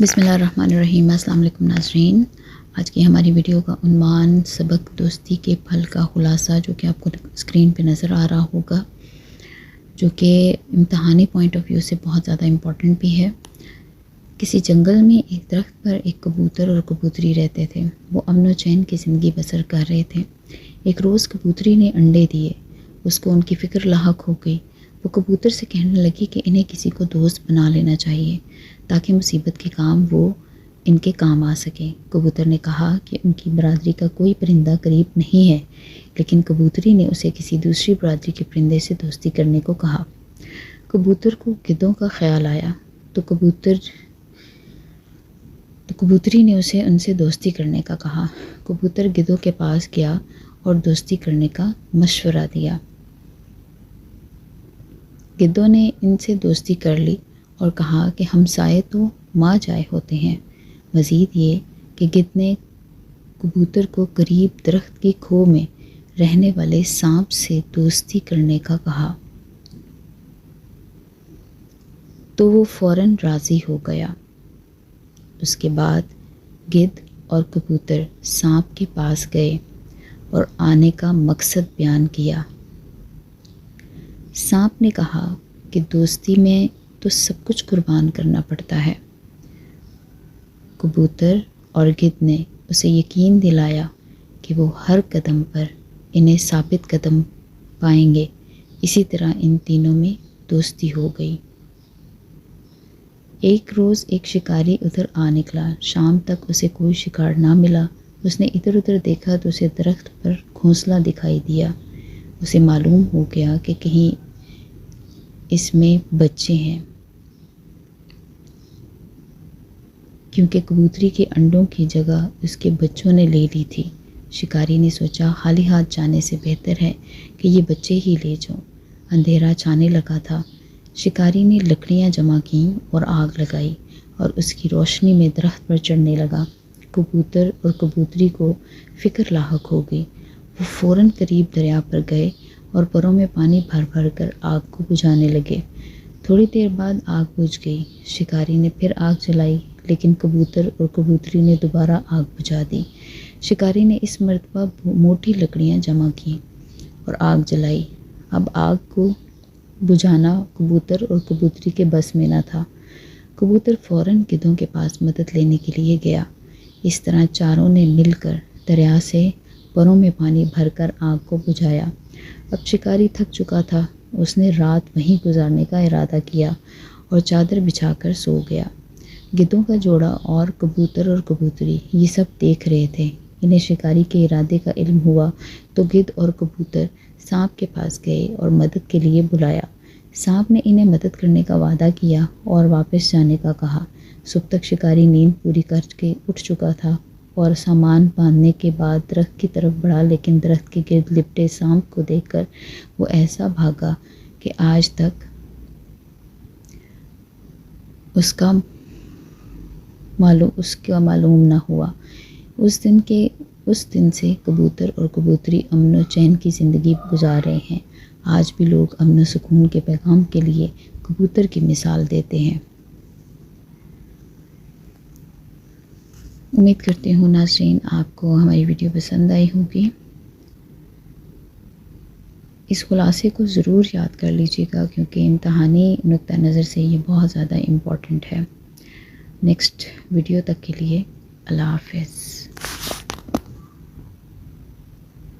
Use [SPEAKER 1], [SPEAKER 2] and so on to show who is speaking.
[SPEAKER 1] بسم اللہ الرحمن الرحیم۔ السلام علیکم ناظرین، آج کی ہماری ویڈیو کا عنوان سبق دوستی کے پھل کا خلاصہ، جو کہ آپ کو اسکرین پہ نظر آ رہا ہوگا، جو کہ امتحانی پوائنٹ آف ویو سے بہت زیادہ امپورٹنٹ بھی ہے۔ کسی جنگل میں ایک درخت پر ایک کبوتر اور کبوتری رہتے تھے۔ وہ امن و چین کی زندگی بسر کر رہے تھے۔ ایک روز کبوتری نے انڈے دیے، اس کو ان کی فکر لاحق ہو گئی۔ وہ کبوتر سے کہنے لگی کہ انہیں کسی کو دوست بنا لینا چاہیے تاکہ مصیبت کے کام وہ ان کے کام آ سکیں۔ کبوتر نے کہا کہ ان کی برادری کا کوئی پرندہ قریب نہیں ہے، لیکن کبوتری نے اسے کسی دوسری برادری کے پرندے سے دوستی کرنے کو کہا۔ کبوتر کو گدھوں کا خیال آیا تو کبوتری نے اسے ان سے دوستی کرنے کا کہا۔ کبوتر گدھوں کے پاس گیا اور دوستی کرنے کا مشورہ دیا۔ گدھوں نے ان سے دوستی کر لی اور کہا کہ ہمسائے تو ماں جائے ہوتے ہیں۔ مزید یہ کہ گدھ نے کبوتر کو قریب درخت کی کھو میں رہنے والے سانپ سے دوستی کرنے کا کہا تو وہ فوراً راضی ہو گیا۔ اس کے بعد گدھ اور کبوتر سانپ کے پاس گئے اور آنے کا مقصد بیان کیا۔ سانپ نے کہا کہ دوستی میں تو سب کچھ قربان کرنا پڑتا ہے۔ کبوتر اور گدھ نے اسے یقین دلایا کہ وہ ہر قدم پر انہیں ثابت قدم پائیں گے۔ اسی طرح ان تینوں میں دوستی ہو گئی۔ ایک روز ایک شکاری ادھر آ نکلا۔ شام تک اسے کوئی شکار نہ ملا۔ اس نے ادھر ادھر دیکھا تو اسے درخت پر گھونسلہ دکھائی دیا۔ اسے معلوم ہو گیا کہ کہیں اس میں بچے ہیں، کیونکہ کبوتری کے انڈوں کی جگہ اس کے بچوں نے لے لی تھی۔ شکاری نے سوچا خالی ہاتھ جانے سے بہتر ہے کہ یہ بچے ہی لے جاؤں۔ اندھیرا چھانے لگا تھا۔ شکاری نے لکڑیاں جمع کیں اور آگ لگائی اور اس کی روشنی میں درخت پر چڑھنے لگا۔ کبوتر اور کبوتری کو فکر لاحق ہو گئی۔ وہ فوراً قریب دریا پر گئے اور پروں میں پانی بھر بھر کر آگ کو بجھانے لگے۔ تھوڑی دیر بعد آگ بجھ گئی۔ شکاری نے پھر آگ جلائی، لیکن کبوتر اور کبوتری نے دوبارہ آگ بجھا دی۔ شکاری نے اس مرتبہ موٹی لکڑیاں جمع کیں اور آگ جلائی۔ اب آگ کو بجھانا کبوتر اور کبوتری کے بس میں نہ تھا۔ کبوتر فوراً گدھوں کے پاس مدد لینے کے لیے گیا۔ اس طرح چاروں نے مل کر دریا سے پروں میں پانی بھر کر آگ کو بجھایا۔ اب شکاری تھک چکا تھا۔ اس نے رات وہیں گزارنے کا ارادہ کیا اور چادر بچھا کر سو گیا۔ گدھوں کا جوڑا اور کبوتر اور کبوتری یہ سب دیکھ رہے تھے۔ انہیں شکاری کے ارادے کا علم ہوا تو گدھ اور کبوتر سانپ کے پاس گئے اور مدد کے لیے بلایا۔ سانپ نے انہیں مدد کرنے کا وعدہ کیا اور واپس جانے کا کہا۔ صبح تک شکاری نیند پوری کر کے اٹھ چکا تھا اور سامان باندھنے کے بعد درخت کی طرف بڑھا، لیکن درخت کے گرد لپٹے سانپ کو دیکھ کر وہ ایسا بھاگا کہ آج تک اس کا معلوم نہ ہوا۔ اس دن سے کبوتر اور کبوتری امن و چین کی زندگی گزار رہے ہیں۔ آج بھی لوگ امن و سکون کے پیغام کے لیے کبوتر کی مثال دیتے ہیں۔ امید کرتی ہوں ناظرین آپ کو ہماری ویڈیو پسند آئی ہوگی۔ اس خلاصے کو ضرور یاد کر لیجیے گا، کیونکہ امتحانی نقطہ نظر سے یہ بہت زیادہ امپورٹنٹ ہے۔ نیکسٹ ویڈیو تک کے لیے اللہ حافظ۔